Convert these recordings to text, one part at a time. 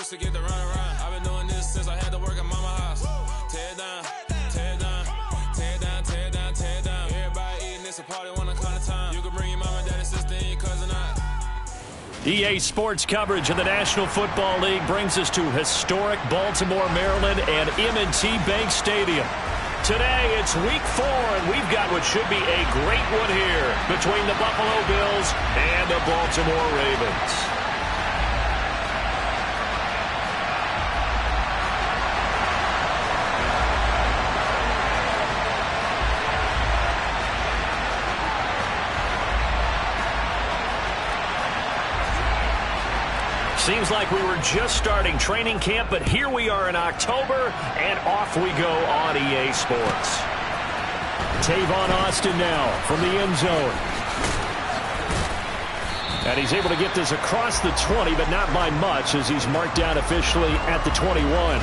boots to get the run around. I've been doing this since I had to work at mama house. Tear it down, tear it down, tear it down, tear it down, tear it down. Everybody eating, it's a party, one o'clock of time. You can bring your mama, daddy, sister, and your cousin out. EA Sports coverage of the National Football League brings us to historic Baltimore, Maryland, and M&T Bank Stadium. Today, it's Week 4, and we've got what should be a great one here between the Buffalo Bills and the Baltimore Ravens. Seems like we were just starting training camp, but here we are in October, and off we go on EA Sports. Tavon Austin now from the end zone. And he's able to get this across the 20, but not by much, as he's marked down officially at the 21.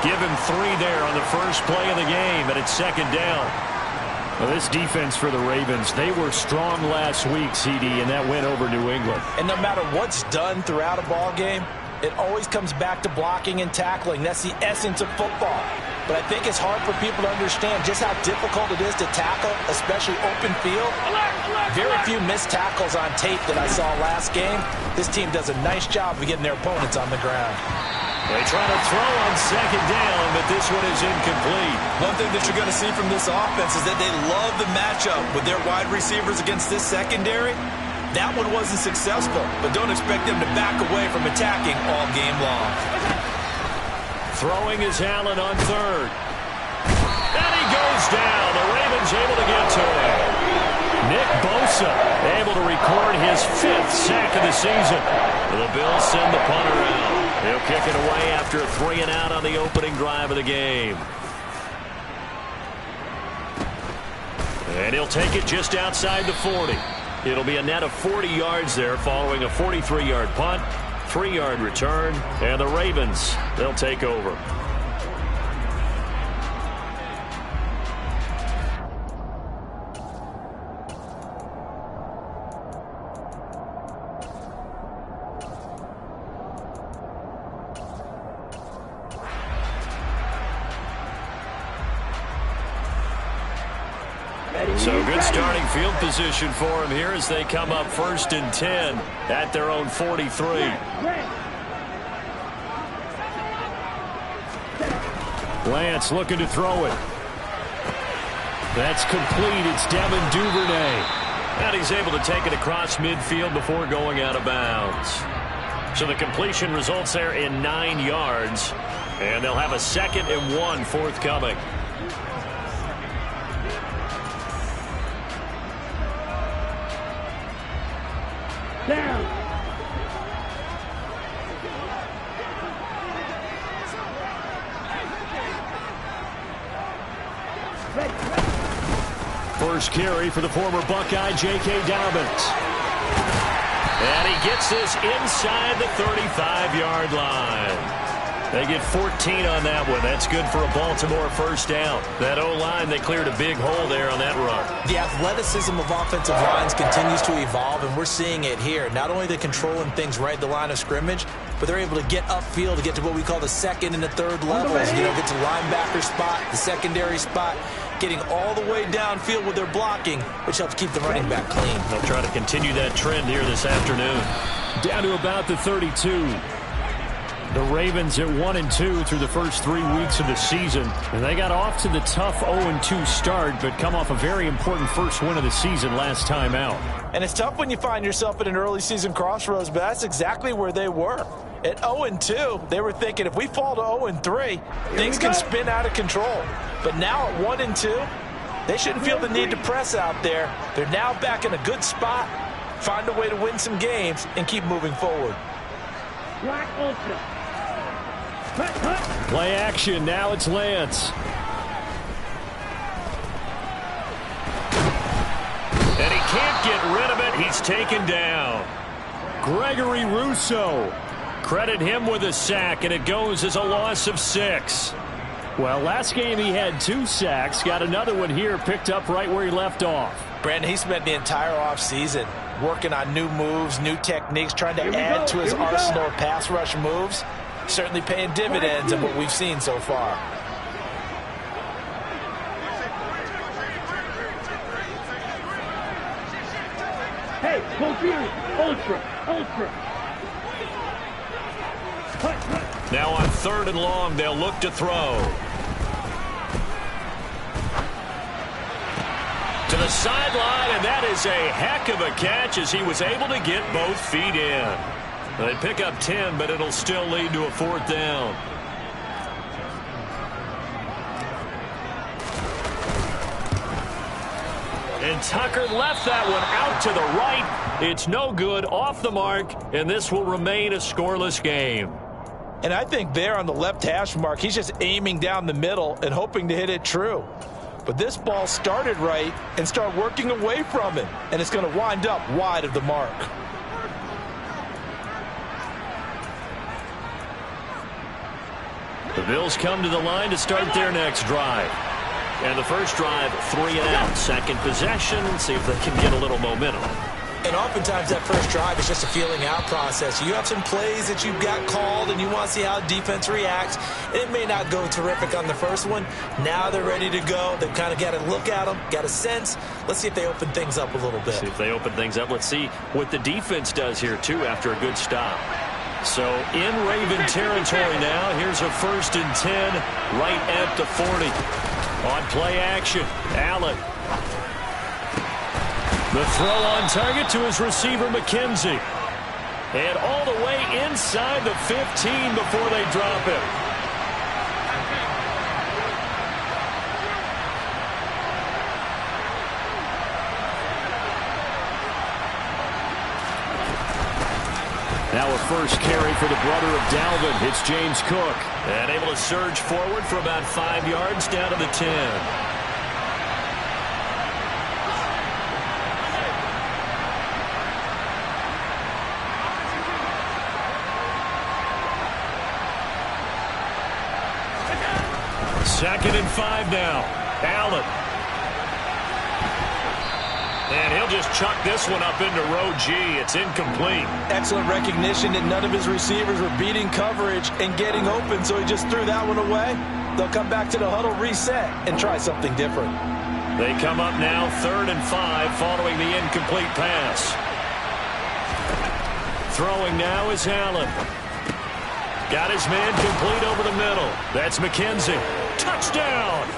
Give him 3 there on the first play of the game, and it's second down. Well, this defense for the Ravens, they were strong last week, CD, and that went over New England. And no matter what's done throughout a ball game, it always comes back to blocking and tackling. That's the essence of football. But I think it's hard for people to understand just how difficult it is to tackle, especially open field. Very few missed tackles on tape that I saw last game. This team does a nice job of getting their opponents on the ground. They try to throw on second down, but this one is incomplete. One thing that you're going to see from this offense is that they love the matchup with their wide receivers against this secondary. That one wasn't successful, but don't expect them to back away from attacking all game long. Throwing is Allen on third. And he goes down. The Ravens able to get to him. Nick Bosa able to record his 5th sack of the season. The Bills send the punter out. He'll kick it away after a 3-and-out on the opening drive of the game. And he'll take it just outside the 40. It'll be a net of 40 yards there following a 43-yard punt, 3-yard return, and the Ravens, they'll take over. So good starting field position for him here as they come up 1st and 10 at their own 43. Lance looking to throw it. That's complete. It's Devin Duvernay. And he's able to take it across midfield before going out of bounds. So the completion results there in 9 yards. And they'll have a 2nd and 1 forthcoming. Down. First carry for the former Buckeye, J.K. Dobbins. And he gets this inside the 35-yard line. They get 14 on that one. That's good for a Baltimore first down. That O-line, they cleared a big hole there on that run. The athleticism of offensive lines continues to evolve, and we're seeing it here. Not only are they controlling things right at the line of scrimmage, but they're able to get upfield to get to what we call the 2nd and the 3rd levels. You know, get to the linebacker spot, the secondary spot, getting all the way downfield with their blocking, which helps keep the running back clean. They'll try to continue that trend here this afternoon. Down to about the 32. The Ravens at 1-2 through the first 3 weeks of the season. And they got off to the tough 0-2 start, but come off a very important first win of the season last time out. And it's tough when you find yourself at an early season crossroads, but that's exactly where they were. At 0-2, they were thinking if we fall to 0-3, things can spin out of control. But now at 1-2, they shouldn't feel the need to press out there. They're now back in a good spot, find a way to win some games, and keep moving forward. Black ultra. Cut, cut. Play action. Now it's Lance. And he can't get rid of it. He's taken down. Gregory Rousseau. Credit him with a sack, and it goes as a loss of 6. Well, last game he had 2 sacks. Got another one here, picked up right where he left off. Brandon, he spent the entire offseason working on new moves, new techniques, trying to add to his arsenal of pass rush moves. Certainly paying dividends in what we've seen so far. Hey, Coherent, ultra, ultra. Cut, cut. Now on 3rd and long, they'll look to throw. To the sideline, and that is a heck of a catch as he was able to get both feet in. They pick up 10, but it'll still lead to a 4th down. And Tucker left that one out to the right. It's no good, off the mark, and this will remain a scoreless game. And I think there on the left hash mark, he's just aiming down the middle and hoping to hit it true. But this ball started right and started working away from him, and it's going to wind up wide of the mark. The Bills come to the line to start their next drive. And the first drive, 3 and out. Second possession, see if they can get a little momentum. And oftentimes that first drive is just a feeling out process. You have some plays that you've got called and you want to see how defense reacts. It may not go terrific on the first one. Now they're ready to go. They've kind of got to look at them, got a sense. Let's see if they open things up a little bit. See if they open things up. Let's see what the defense does here, too, after a good stop. So in Raven territory now. Here's a 1st and 10 right at the 40. On play action, Allen. The throw on target to his receiver, McKenzie. And all the way inside the 15 before they drop it. Now a first carry for the brother of Dalvin. It's James Cook. And able to surge forward for about 5 yards down to the 10. Second and 5 now. Allen. And he'll just chuck this one up into row G. It's incomplete. Excellent recognition that none of his receivers were beating coverage and getting open, so he just threw that one away. They'll come back to the huddle, reset, and try something different. They come up now 3rd and 5 following the incomplete pass. Throwing now is Allen. Got his man complete over the middle. That's McKenzie. Touchdown!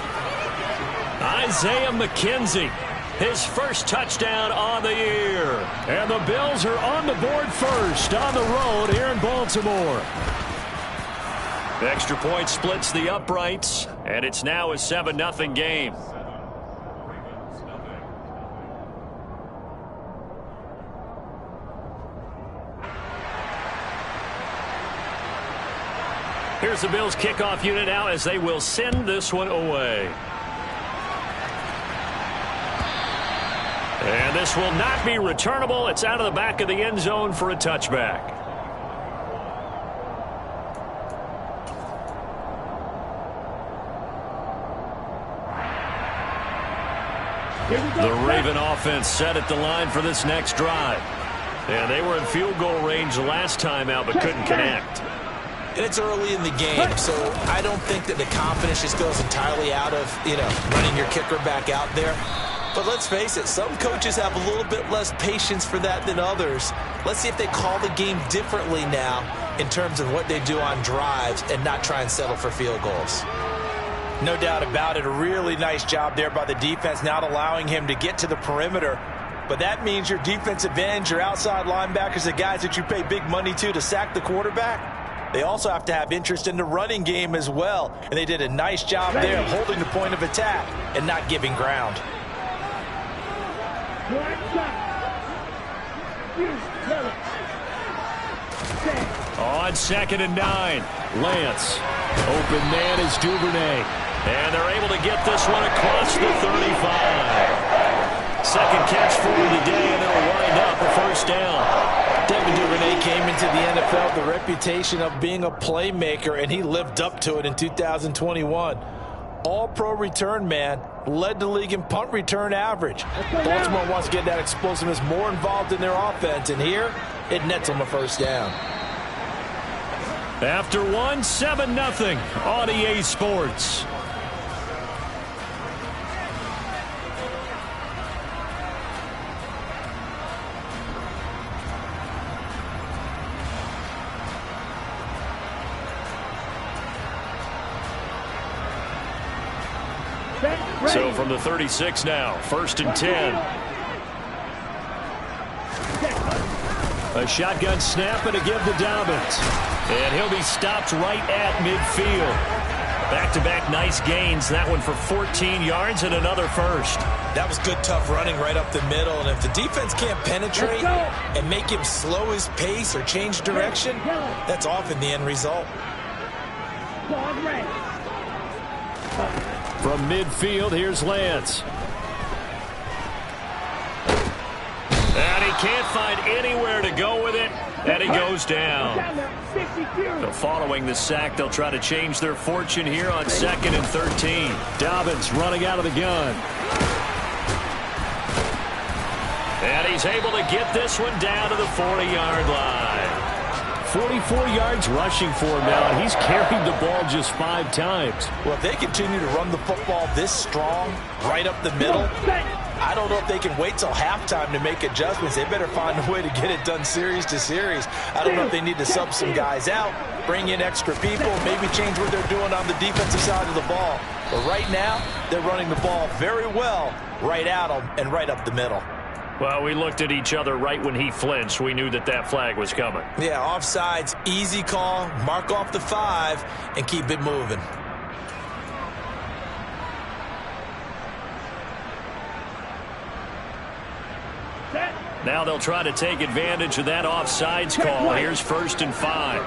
Isaiah McKenzie. His first touchdown on the year. And the Bills are on the board first on the road here in Baltimore. The extra point splits the uprights, and it's now a 7-0 game. Here's the Bills kickoff unit now as they will send this one away. And this will not be returnable. It's out of the back of the end zone for a touchback. The Raven offense set at the line for this next drive. And they were in field goal range the last time out but couldn't connect. And it's early in the game, so I don't think that the confidence just goes entirely out of, running your kicker back out there. But let's face it, some coaches have a little bit less patience for that than others. Let's see if they call the game differently now in terms of what they do on drives and not try and settle for field goals. No doubt about it. A really nice job there by the defense, not allowing him to get to the perimeter. But that means your defensive ends, your outside linebackers, the guys that you pay big money to sack the quarterback, they also have to have interest in the running game as well. And they did a nice job there of holding the point of attack and not giving ground. Black shot. Use yellow. Stand. On 2nd and 9, Lance. Open man is Duvernay. And they're able to get this one across the 35. Second catch for him today, and it'll wind up a first down. Devin Duvernay came into the NFL with the reputation of being a playmaker, and he lived up to it in 2021. All-pro return man, led the league in punt return average. Baltimore wants to get that explosiveness more involved in their offense, and here it nets them a first down. After 1, 7-0 on EA Sports. So from the 36 now, 1st and 10. A shotgun snap and a give to Dobbins. And he'll be stopped right at midfield. Back-to-back nice gains. That one for 14 yards and another first. That was good, tough running right up the middle. And if the defense can't penetrate and make him slow his pace or change direction, that's often the end result. From midfield, here's Lance. And he can't find anywhere to go with it, and he goes down. So following the sack, they'll try to change their fortune here on 2nd and 13. Dobbins running out of the gun. And he's able to get this one down to the 40-yard line. 44 yards rushing for him now, and he's carried the ball just 5 times. Well, if they continue to run the football this strong, right up the middle, I don't know if they can wait till halftime to make adjustments. They better find a way to get it done series to series. I don't know if they need to sub some guys out, bring in extra people, maybe change what they're doing on the defensive side of the ball. But right now, they're running the ball very well right at them and right up the middle. Well, we looked at each other right when he flinched. We knew that that flag was coming. Yeah, offsides, easy call, mark off the 5, and keep it moving. Now they'll try to take advantage of that offsides call. Here's 1st and 5.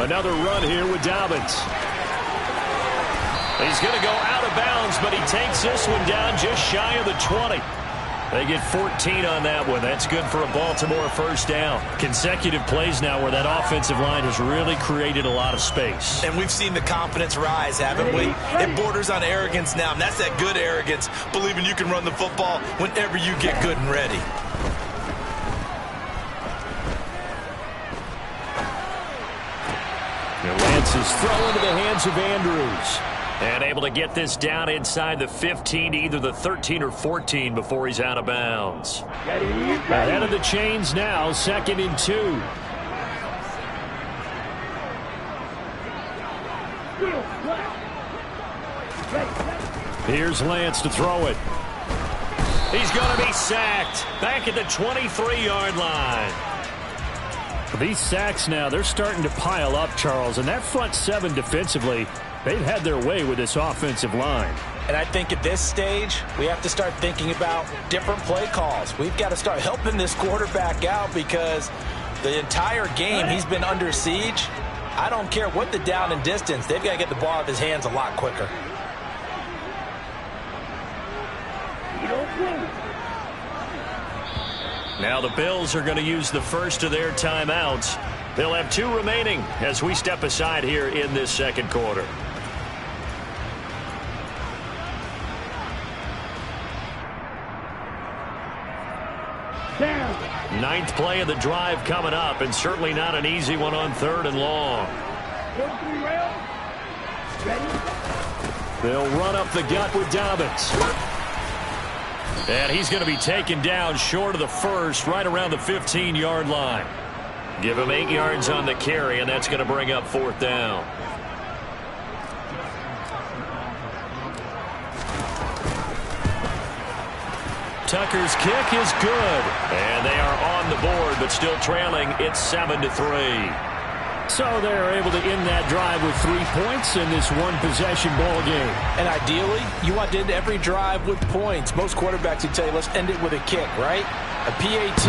Another run here with Dobbins. He's going to go out of bounds, but he takes this one down just shy of the 20. They get 14 on that one. That's good for a Baltimore first down. Consecutive plays now where that offensive line has really created a lot of space. And we've seen the confidence rise, haven't we? It borders on arrogance now, and that's that good arrogance, believing you can run the football whenever you get good and ready. Lance is thrown into the hands of Andrews. And able to get this down inside the 15 to either the 13 or 14 before he's out of bounds. Ahead of the chains now, 2nd and 2. Here's Lance to throw it. He's going to be sacked. Back at the 23-yard line. These sacks now, they're starting to pile up, Charles. And that front 7 defensively, they've had their way with this offensive line. And I think at this stage, we have to start thinking about different play calls. We've got to start helping this quarterback out because the entire game he's been under siege. I don't care what the down and distance. They've got to get the ball out of his hands a lot quicker. Now the Bills are going to use the first of their timeouts. They'll have 2 remaining as we step aside here in this second quarter. Ninth play of the drive coming up, and certainly not an easy one on 3rd and long. They'll run up the gut with Dobbins. And he's going to be taken down short of the first, right around the 15-yard line. Give him 8 yards on the carry, and that's going to bring up 4th down. Tucker's kick is good. And they are on the board, but still trailing. It's 7-3. So they're able to end that drive with 3 points in this one-possession ball game. And ideally, you want to end every drive with points. Most quarterbacks would tell you, let's end it with a kick, right? A PAT,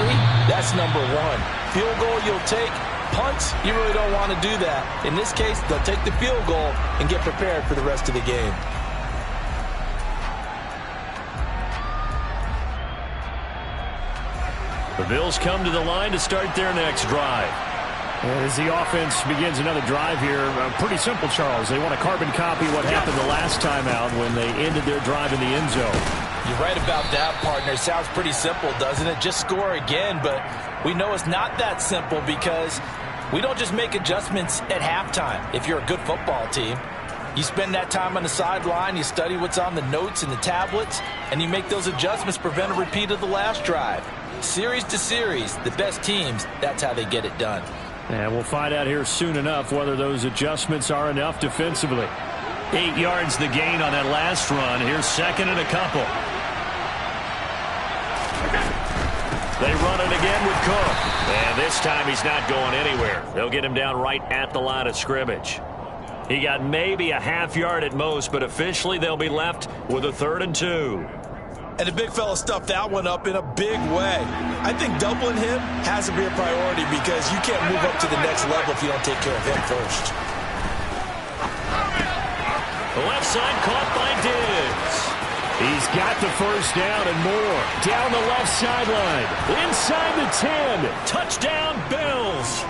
that's number one. Field goal you'll take. Punts, you really don't want to do that. In this case, they'll take the field goal and get prepared for the rest of the game. The Bills come to the line to start their next drive. As the offense begins another drive here, pretty simple, Charles. They want to carbon copy what happened the last time out when they ended their drive in the end zone. You're right about that, partner. It sounds pretty simple, doesn't it? Just score again, but we know it's not that simple because we don't just make adjustments at halftime. If you're a good football team, you spend that time on the sideline, you study what's on the notes and the tablets, and you make those adjustments to prevent a repeat of the last drive. Series to series, the best teams, that's how they get it done. And we'll find out here soon enough whether those adjustments are enough defensively. 8 yards the gain on that last run. Here's second and a couple. They run it again with Cook. And this time he's not going anywhere. They'll get him down right at the line of scrimmage. He got maybe a half yard at most, but officially they'll be left with a 3rd and 2. And the big fella stuffed that one up in a big way. I think doubling him has to be a priority because you can't move up to the next level if you don't take care of him first. The left side caught by Diggs. He's got the first down and more. Down the left sideline. Inside the 10. Touchdown, Bills.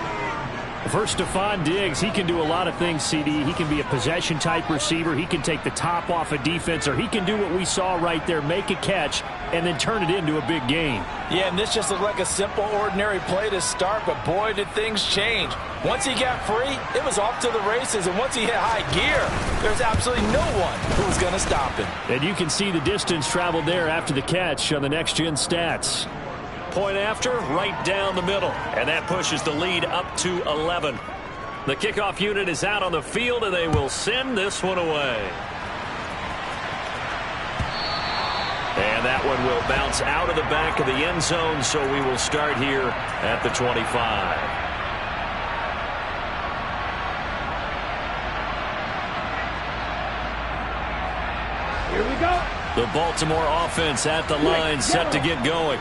First, Stephon Diggs, he can do a lot of things, CD. He can be a possession-type receiver. He can take the top off a defense, or he can do what we saw right there, make a catch, and then turn it into a big gain. Yeah, and this just looked like a simple, ordinary play to start, but boy, did things change. Once he got free, it was off to the races, and once he hit high gear, there's absolutely no one who was going to stop him. And you can see the distance traveled there after the catch on the next-gen stats. Point after, right down the middle. And that pushes the lead up to 11. The kickoff unit is out on the field, and they will send this one away. And that one will bounce out of the back of the end zone, so we will start here at the 25. Here we go. The Baltimore offense at the line, set to get going.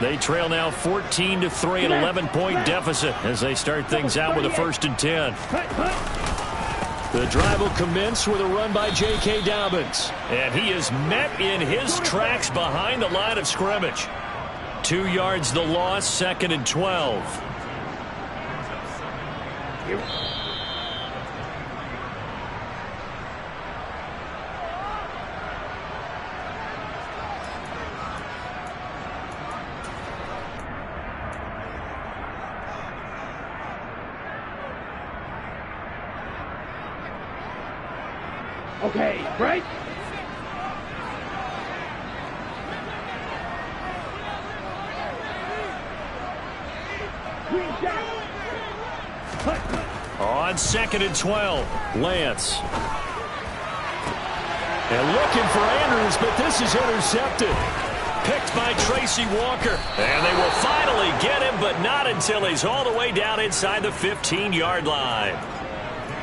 They trail now 14-3, an 11-point deficit as they start things out with a 1st and 10. The drive will commence with a run by J.K. Dobbins. And he is met in his tracks behind the line of scrimmage. 2 yards the loss, 2nd and 12. Okay, break. On 2nd and 12, Lance. And looking for Andrews, but this is intercepted. Picked by Tracy Walker. And they will finally get him, but not until he's all the way down inside the 15-yard line.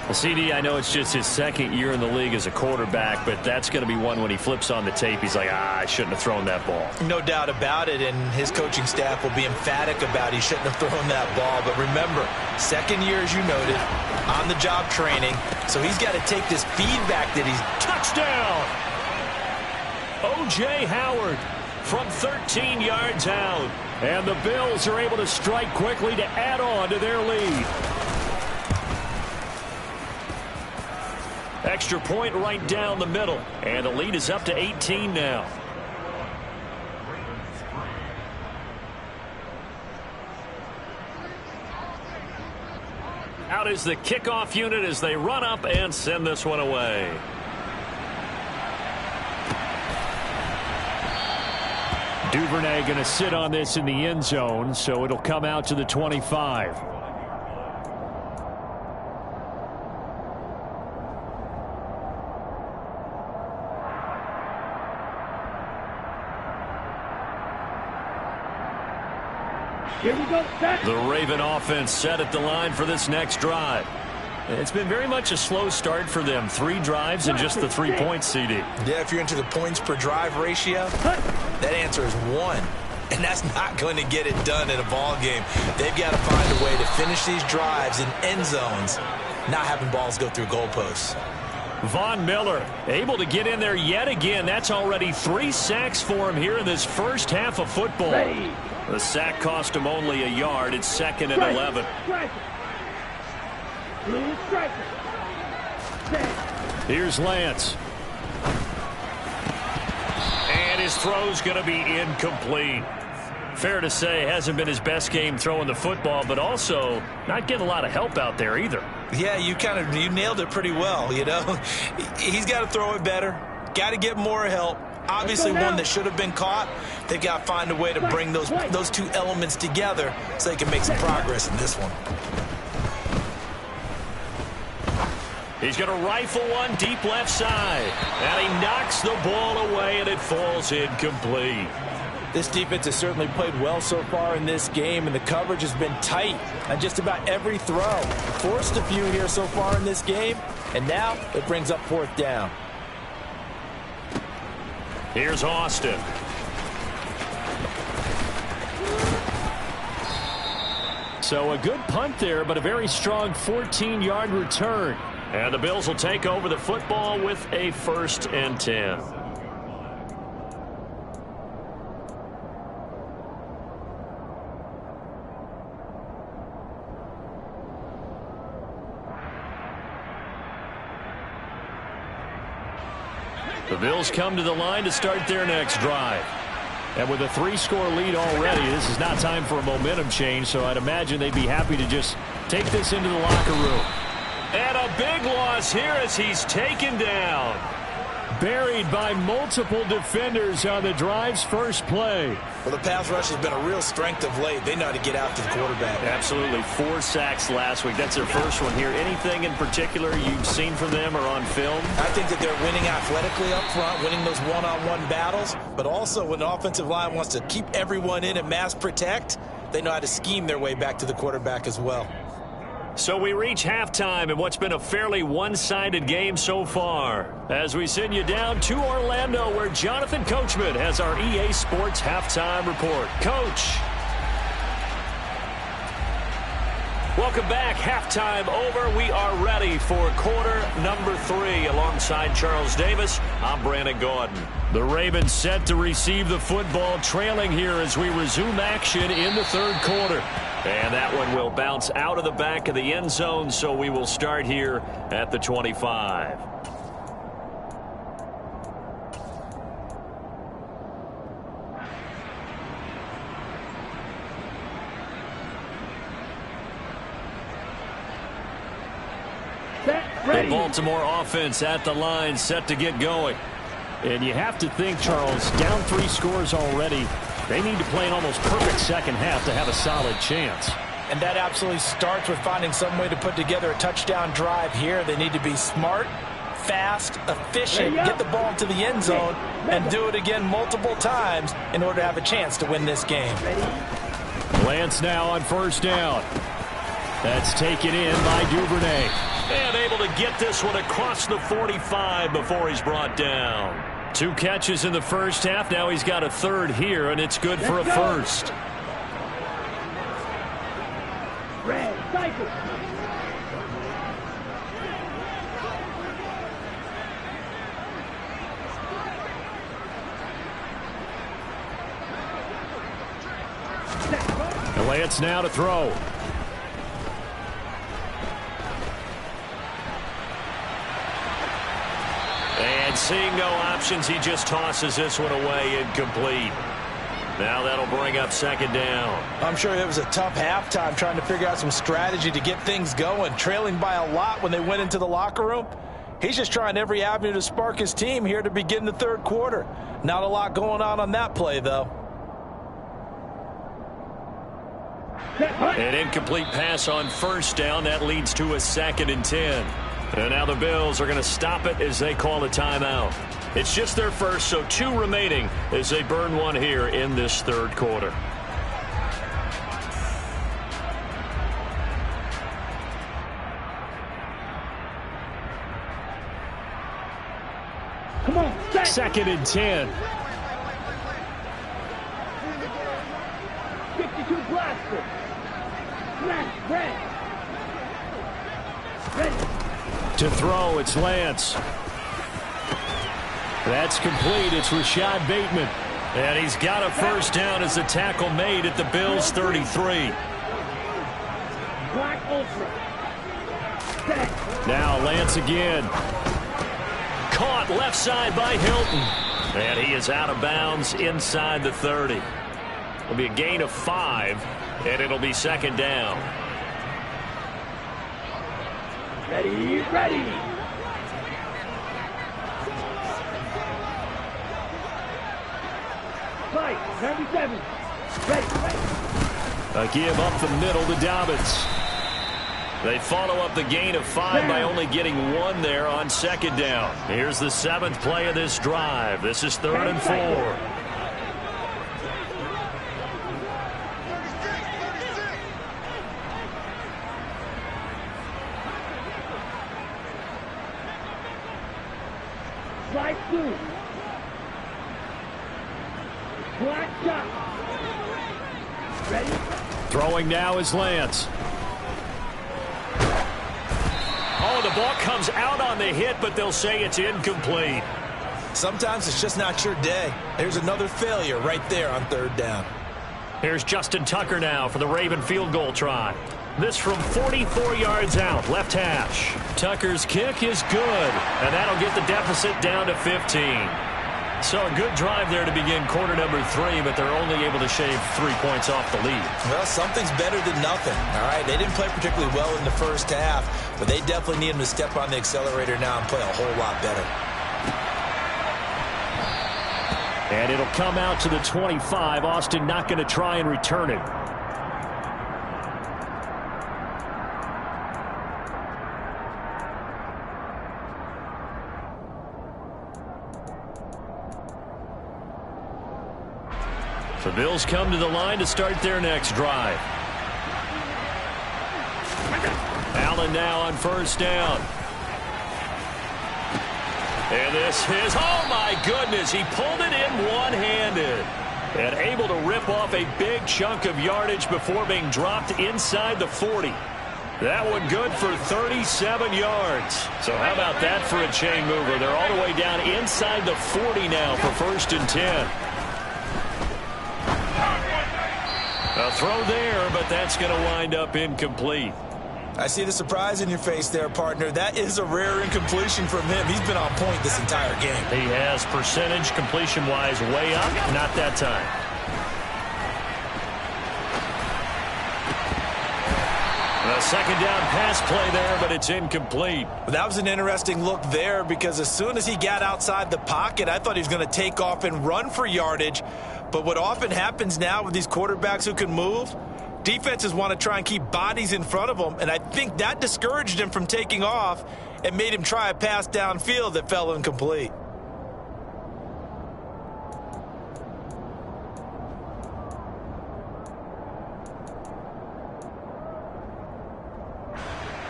Well, CD, I know it's just his 2nd year in the league as a quarterback, but that's going to be one when he flips on the tape. He's like, I shouldn't have thrown that ball. No doubt about it, and his coaching staff will be emphatic about he shouldn't have thrown that ball. But remember, 2nd year, as you noted, on-the-job training, so he's got to take this feedback that he's... Touchdown! O.J. Howard from 13 yards out. And the Bills are able to strike quickly to add on to their lead. Extra point right down the middle. And the lead is up to 18 now. Out is the kickoff unit as they run up and send this one away. Duvernay going to sit on this in the end zone, so it'll come out to the 25. Here we go, set. The Raven offense set at the line for this next drive. It's been very much a slow start for them. 3 drives and just the 3 points, CD. Yeah, if you're into the points per drive ratio, that answer is 1. and that's not going to get it done in a ball game. They've got to find a way to finish these drives in end zones, not having balls go through goalposts. Von Miller able to get in there yet again. That's already 3 sacks for him here in this first half of football. Ready. The sack cost him only a yard. It's 2nd and 11. Striker. Blue striker. Set. Here's Lance. And his throw's going to be incomplete. Fair to say, hasn't been his best game throwing the football, but also not getting a lot of help out there either. Yeah, you nailed it pretty well, you know. He's got to throw it better. Got to get more help. Obviously one that should have been caught. They've got to find a way to bring those two elements together so they can make some progress in this one. He's going to rifle one deep left side. And he knocks the ball away, and it falls incomplete. This defense has certainly played well so far in this game, and the coverage has been tight on just about every throw. Forced a few here so far in this game, and now it brings up 4th down. Here's Austin. So a good punt there, but a very strong 14-yard return. And the Bills will take over the football with a 1st and 10. The Bills come to the line to start their next drive. And with a 3-score lead already, this is not time for a momentum change, so I'd imagine they'd be happy to just take this into the locker room. And a big loss here as he's taken down. Buried by multiple defenders on the drive's first play. Well, the pass rush has been a real strength of late. They know how to get out to the quarterback. Absolutely. 4 sacks last week. That's their first one here. Anything in particular you've seen from them or on film? I think that they're winning athletically up front, winning those one-on-one battles, but also when the offensive line wants to keep everyone in and mass protect, they know how to scheme their way back to the quarterback as well. So we reach halftime in what's been a fairly one-sided game so far. As we send you down to Orlando, where Jonathan Coachman has our EA Sports halftime report. Coach. Welcome back. Halftime over. We are ready for quarter number 3. Alongside Charles Davis, I'm Brandon Gordon. The Ravens set to receive the football, trailing here as we resume action in the 3rd quarter. And that one will bounce out of the back of the end zone, so we will start here at the 25. The Baltimore offense at the line, set to get going. And you have to think, Charles, down 3 scores already. They need to play an almost perfect second half to have a solid chance. And that absolutely starts with finding some way to put together a touchdown drive here. They need to be smart, fast, efficient, get the ball to the end zone, and do it again multiple times in order to have a chance to win this game. Lance now on 1st down. That's taken in by Duvernay. And able to get this one across the 45 before he's brought down. 2 catches in the first half. Now he's got a 3rd here, and it's good for a 1st. Red cycle. And Lance now to throw. And seeing no options, he just tosses this one away, incomplete. Now that'll bring up 2nd down. I'm sure it was a tough halftime trying to figure out some strategy to get things going. Trailing by a lot when they went into the locker room. He's just trying every avenue to spark his team here to begin the 3rd quarter. Not a lot going on that play, though. An incomplete pass on 1st down. That leads to a 2nd and 10. And now the Bills are going to stop it as they call a timeout. It's just their first, so 2 remaining as they burn one here in this 3rd quarter. Come on, 2nd and 10. Rifle. Smash. Red. Ready. To throw, it's Lance. That's complete. It's Rashad Bateman. And he's got a first down as the tackle made at the Bills' 33. Black Ultra. Set. Now Lance again. Caught left side by Hilton. And he is out of bounds inside the 30. It'll be a gain of 5, and it'll be second down. Ready, ready. Fight, 97. Ready. A give up the middle to Dobbins. They follow up the gain of 5 by only getting 1 there on second down. Here's the 7th play of this drive. This is 3rd and 4. Slide through. Black shot. Ready? Throwing now is Lance. Oh, the ball comes out on the hit, but they'll say it's incomplete. Sometimes it's just not your day. There's another failure right there on 3rd down. Here's Justin Tucker now for the Raven field goal try. This from 44 yards out, left hash. Tucker's kick is good, and that'll get the deficit down to 15. So a good drive there to begin quarter number 3, but they're only able to shave 3 points off the lead. Well, something's better than nothing, all right? They didn't play particularly well in the first half, but they definitely need them to step on the accelerator now and play a whole lot better. And it'll come out to the 25. Austin not going to try and return it. The Bills come to the line to start their next drive. Allen now on first down. And this is, oh my goodness, he pulled it in one-handed. And able to rip off a big chunk of yardage before being dropped inside the 40. That one good for 37 yards. So how about that for a chain mover? They're all the way down inside the 40 now for 1st and 10. A throw there, but that's going to wind up incomplete. I see the surprise in your face there, partner. That is a rare incompletion from him. He's been on point this entire game. He has percentage completion-wise way up. Not that time. A second down pass play there, but it's incomplete. Well, that was an interesting look there because as soon as he got outside the pocket, I thought he was going to take off and run for yardage. But what often happens now with these quarterbacks who can move, defenses want to try and keep bodies in front of them, and I think that discouraged him from taking off and made him try a pass downfield that fell incomplete.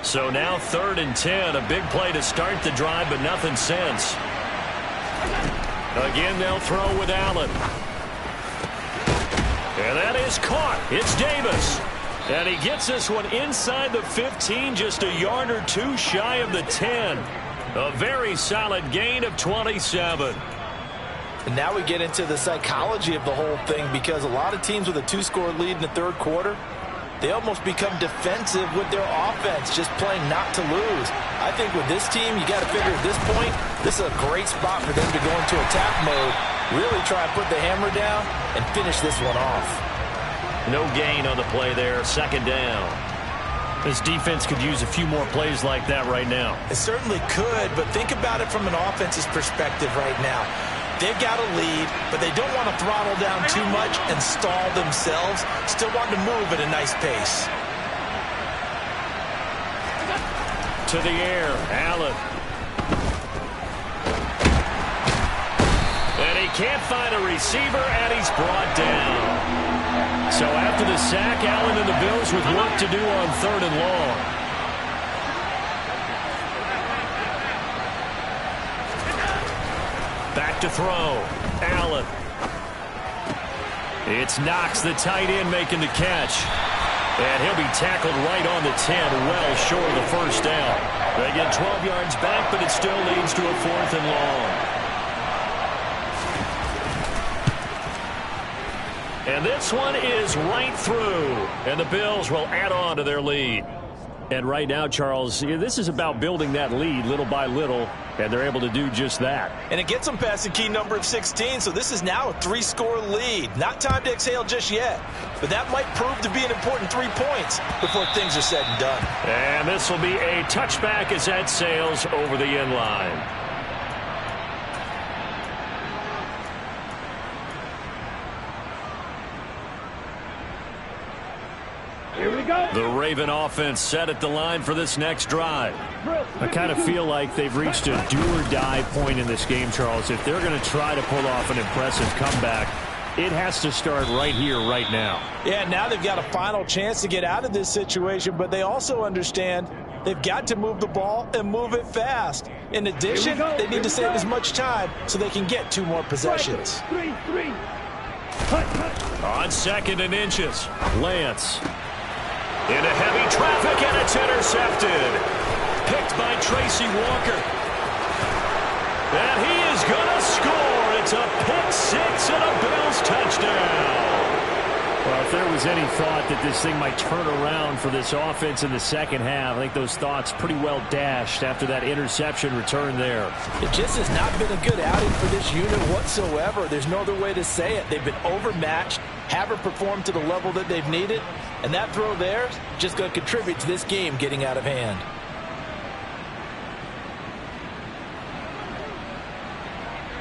So now 3rd and 10, a big play to start the drive, but nothing since. Again, they'll throw with Allen. And that is caught. It's Davis. And he gets this one inside the 15, just a yard or 2 shy of the 10. A very solid gain of 27. And now we get into the psychology of the whole thing because a lot of teams with a 2-score lead in the 3rd quarter, they almost become defensive with their offense, just playing not to lose. I think with this team, you got to figure at this point, this is a great spot for them to go into attack mode, really try and put the hammer down and finish this one off. No gain on the play there, second down. This defense could use a few more plays like that right now. It certainly could, but think about it from an offense's perspective right now. They've got a lead, but they don't want to throttle down too much and stall themselves. Still want to move at a nice pace. To the air, Allen. And he can't find a receiver, and he's brought down. So after the sack, Allen and the Bills with work to do on 3rd and long. Back to throw. Allen. It's Knox, the tight end, making the catch. And he'll be tackled right on the 10, well short of the first down. They get 12 yards back, but it still leads to a 4th and long. And this one is right through. And the Bills will add on to their lead. And right now, Charles, this is about building that lead little by little, and they're able to do just that. And it gets them past the key number of 16, so this is now a 3-score lead. Not time to exhale just yet, but that might prove to be an important 3 points before things are said and done. And this will be a touchback as that sails over the end line. Here we go. The Raven offense set at the line for this next drive. I kind of feel like they've reached a do-or-die point in this game, Charles. If they're going to try to pull off an impressive comeback, it has to start right here, right now. Yeah, now they've got a final chance to get out of this situation, but they also understand they've got to move the ball and move it fast. In addition, they need to save as much time so they can get 2 more possessions. 3. On 2nd and inches, Lance. Into heavy traffic, and it's intercepted. Picked by Tracy Walker. And he is going to score. It's a pick 6 and a Bills touchdown. Well, if there was any thought that this thing might turn around for this offense in the second half, I think those thoughts pretty well dashed after that interception return there. It just has not been a good outing for this unit whatsoever. There's no other way to say it. They've been overmatched, haven't performed to the level that they've needed, and that throw there is just going to contribute to this game getting out of hand.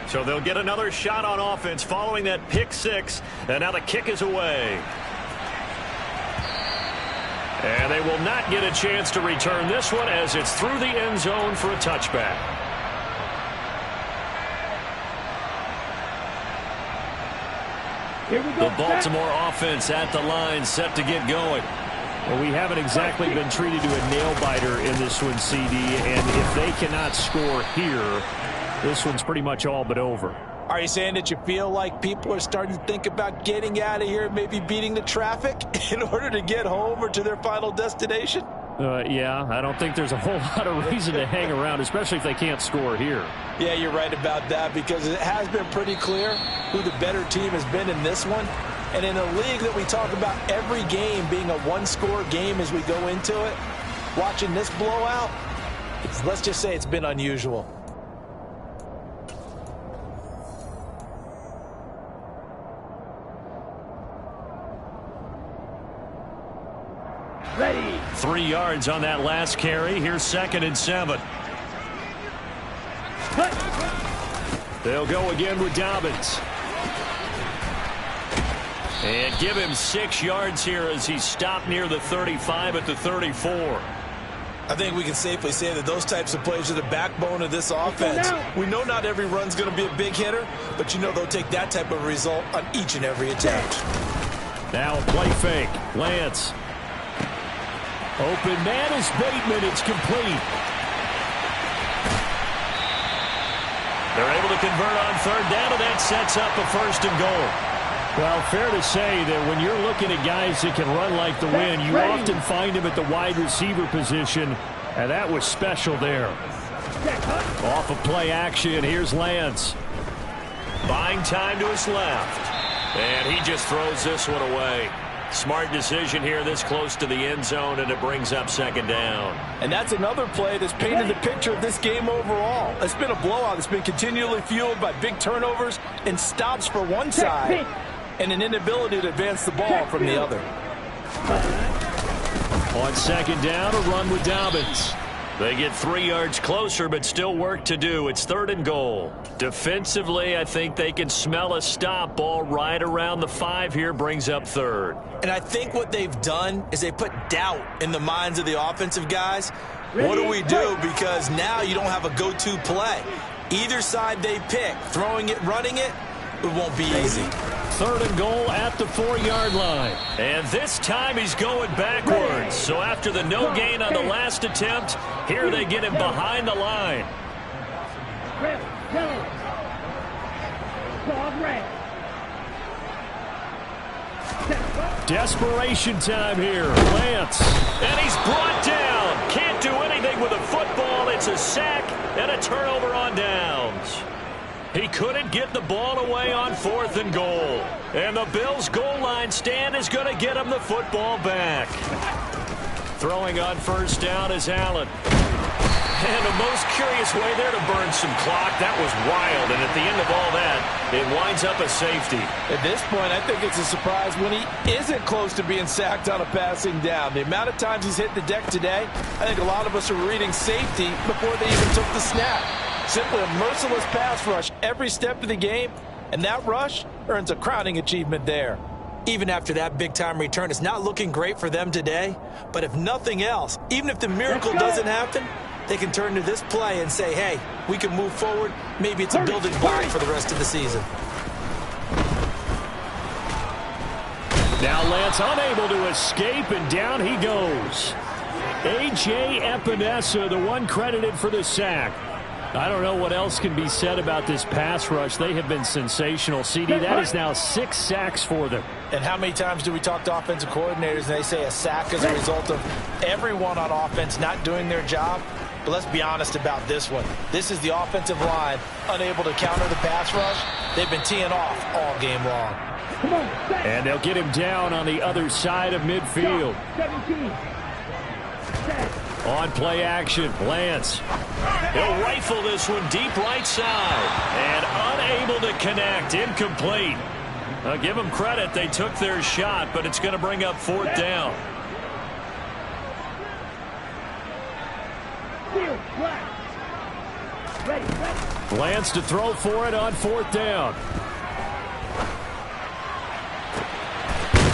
So they'll get another shot on offense following that pick 6, and now the kick is away. And they will not get a chance to return this one as it's through the end zone for a touchback. Here we go. The Baltimore offense at the line, set to get going. Well, we haven't exactly been treated to a nail-biter in this one, CD, and if they cannot score here, this one's pretty much all but over. Are you saying that you feel like people are starting to think about getting out of here, maybe beating the traffic in order to get home or to their final destination? Yeah, I don't think there's a whole lot of reason to hang around, especially if they can't score here. Yeah, you're right about that, because it has been pretty clear who the better team has been in this one. And in a league that we talk about every game being a one-score game as we go into it, watching this blowout, let's just say it's been unusual. Ready. 3 yards on that last carry. Here's 2nd and 7. They'll go again with Dobbins. And give him 6 yards here as he stopped near the 35 at the 34. I think we can safely say that those types of plays are the backbone of this offense. We know not every run's going to be a big hitter, but you know they'll take that type of result on each and every attempt. Now a play fake. Lance. Open man is Bateman. It's complete. They're able to convert on 3rd down, and that sets up a 1st and goal. Well, fair to say that when you're looking at guys that can run like the wind, you often find them at the wide receiver position, and that was special there. Off of play action, here's Lance. Buying time to his left. And he just throws this one away. Smart decision here this close to the end zone, and it brings up 2nd down. And that's another play that's painted the picture of this game overall. It's been a blowout. It's been continually fueled by big turnovers and stops for one side and an inability to advance the ball from the other. On 2nd down, a run with Dobbins. They get 3 yards closer, but still work to do. It's 3rd and goal. Defensively, I think they can smell a stop ball right around the 5 here, brings up 3rd. And I think what they've done is they put doubt in the minds of the offensive guys. What do we do? Because now you don't have a go-to play. Either side they pick, throwing it, running it, it won't be easy. 3rd and goal at the 4-yard line. And this time he's going backwards. So after the no gain on the last attempt, here they get him behind the line. Red, yellow. Dog red. Desperation time here. Lance. And he's brought down. Can't do anything with a football. It's a sack and a turnover on downs. He couldn't get the ball away on 4th and goal. And the Bills' goal line stand is going to get him the football back. Throwing on 1st down is Allen. And the most curious way there to burn some clock. That was wild. And at the end of all that, it winds up a safety. At this point, I think it's a surprise when he isn't close to being sacked on a passing down. The amount of times he's hit the deck today, I think a lot of us are reading safety before they even took the snap. Simply a merciless pass rush every step of the game, and that rush earns a crowning achievement there. Even after that big-time return, it's not looking great for them today. But if nothing else, even if the miracle doesn't happen, they can turn to this play and say, hey, we can move forward. Maybe it's a building block for the rest of the season. Now Lance unable to escape, and down he goes. A.J. Epinesa, the one credited for the sack. I don't know what else can be said about this pass rush. They have been sensational. CD, that is now 6 sacks for them. And how many times do we talk to offensive coordinators and they say a sack is a result of everyone on offense not doing their job? But let's be honest about this one. This is the offensive line unable to counter the pass rush. They've been teeing off all game long. And they'll get him down on the other side of midfield. 17. On play action, Lance. He'll rifle this one deep right side. And unable to connect. Incomplete. I'll give them credit. They took their shot, but it's going to bring up 4th down. Lance to throw for it on 4th down.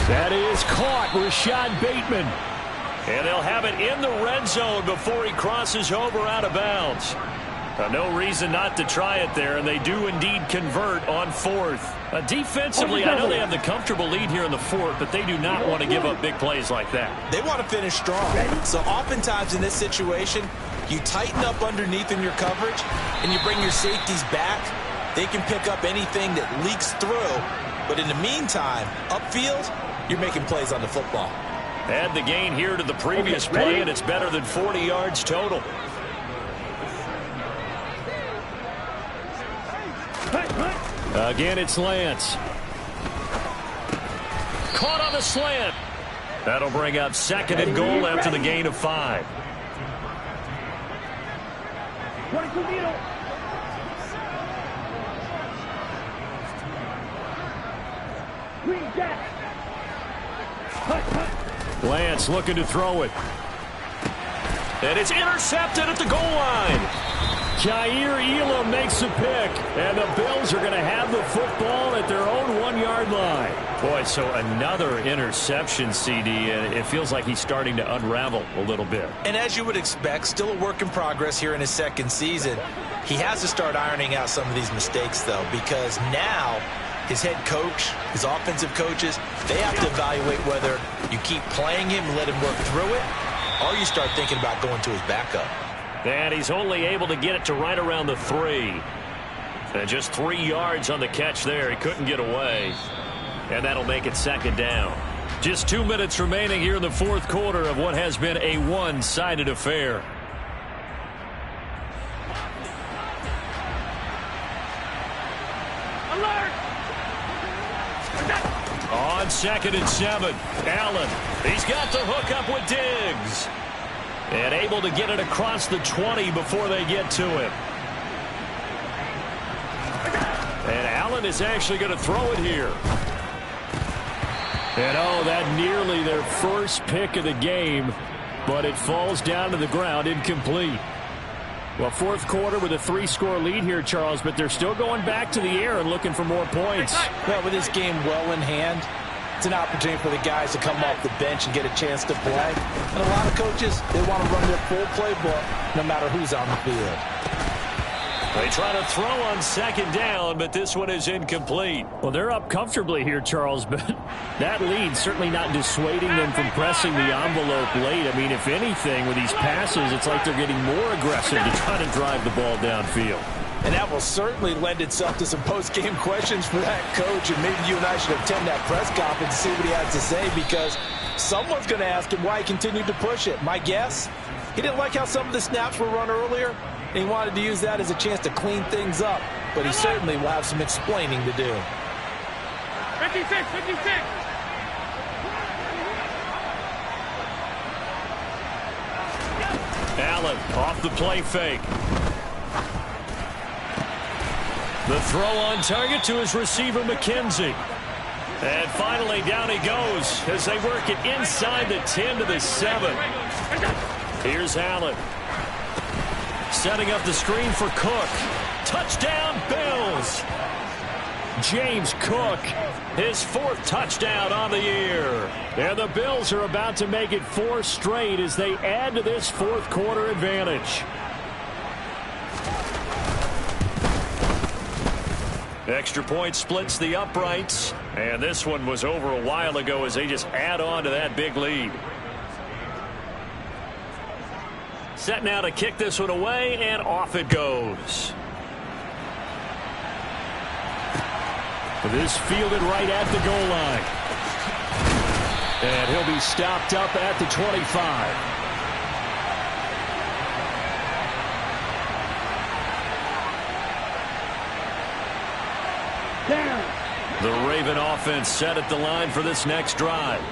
That is caught. Rashad Bateman. And they'll have it in the red zone before he crosses over out of bounds. No reason not to try it there, and they do indeed convert on 4th. Defensively, I know they have the comfortable lead here in the 4th, but they do not want to give up big plays like that. They want to finish strong. So oftentimes in this situation, you tighten up underneath in your coverage, and you bring your safeties back. They can pick up anything that leaks through. But in the meantime, upfield, you're making plays on the football. Add the gain here to the previous play, and it's better than 40 yards total. Again, it's Lance. Caught on the slant. That'll bring up 2nd and goal after the gain of 5. 22 meter. Green jack. Lance looking to throw it. And it's intercepted at the goal line. Jair Elam makes a pick, and the Bills are going to have the football at their own 1-yard line. Boy, so another interception, CD, and it feels like he's starting to unravel a little bit. And as you would expect, still a work in progress here in his 2nd season. He has to start ironing out some of these mistakes, though, because now his head coach, his offensive coaches, they have to evaluate whether you keep playing him and let him work through it, or you start thinking about going to his backup. And he's only able to get it to right around the 3. And just 3 yards on the catch there. He couldn't get away. And that'll make it 2nd down. Just 2 minutes remaining here in the 4th quarter of what has been a one-sided affair. Alert! On 2nd and 7, Allen. He's got the hook up with Diggs. And able to get it across the 20 before they get to him. And Allen is actually going to throw it here. And oh, that nearly their first pick of the game, but it falls down to the ground, incomplete. Well, 4th quarter with a 3-score lead here, Charles, but they're still going back to the air and looking for more points. Well, with this game well in hand, it's an opportunity for the guys to come off the bench and get a chance to play. And a lot of coaches, they want to run their full playbook no matter who's on the field. They try to throw on 2nd down, but this one is incomplete. Well, they're up comfortably here, Charles, but that lead certainly not dissuading them from pressing the envelope late. I mean, if anything, with these passes, it's like they're getting more aggressive to try to drive the ball downfield. And that will certainly lend itself to some post-game questions for that coach. And maybe you and I should attend that press conference to see what he has to say, because someone's going to ask him why he continued to push it. My guess, he didn't like how some of the snaps were run earlier, and he wanted to use that as a chance to clean things up. But he certainly will have some explaining to do. 56, 56. Allen off the play fake. The throw on target to his receiver, McKenzie. And finally, down he goes as they work it inside the 10 to the 7. Here's Allen. Setting up the screen for Cook. Touchdown, Bills! James Cook, his 4th touchdown on the year. And the Bills are about to make it 4 straight as they add to this 4th quarter advantage. Extra point splits the uprights, and this one was over a while ago as they just add on to that big lead. Set now to kick this one away, and off it goes. This fielded right at the goal line. And he'll be stopped up at the 25. The Raven offense set at the line for this next drive.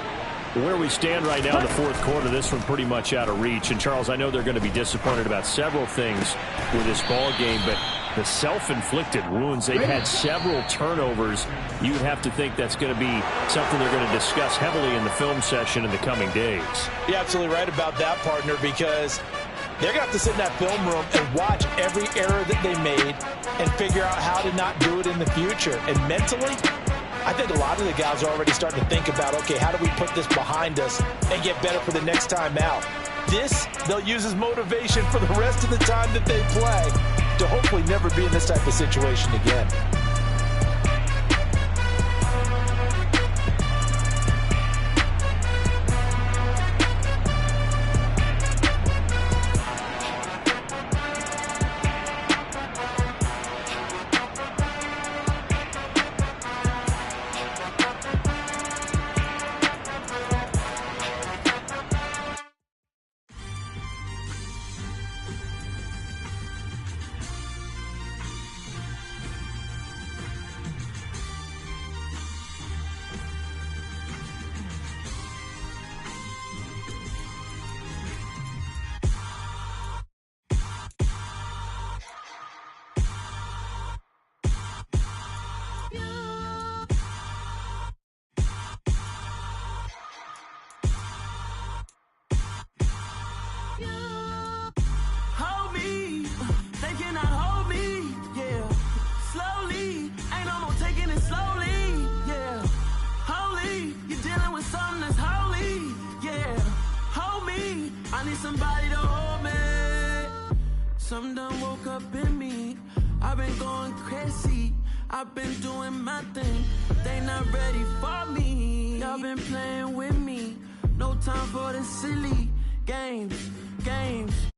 Where we stand right now in the 4th quarter, this one pretty much out of reach. And, Charles, I know they're going to be disappointed about several things with this ball game, but the self-inflicted wounds, they've had several turnovers. You would have to think that's going to be something they're going to discuss heavily in the film session in the coming days. You're absolutely right about that, partner, because they're going to have to sit in that film room and watch every error that they made and figure out how to not do it in the future. And mentally, I think a lot of the guys are already starting to think about, okay, how do we put this behind us and get better for the next time out? This, they'll use as motivation for the rest of the time that they play to hopefully never be in this type of situation again. Somebody to hold me. Something done woke up in me. I've been going crazy. I've been doing my thing. They not ready for me. Y'all been playing with me. No time for the silly games.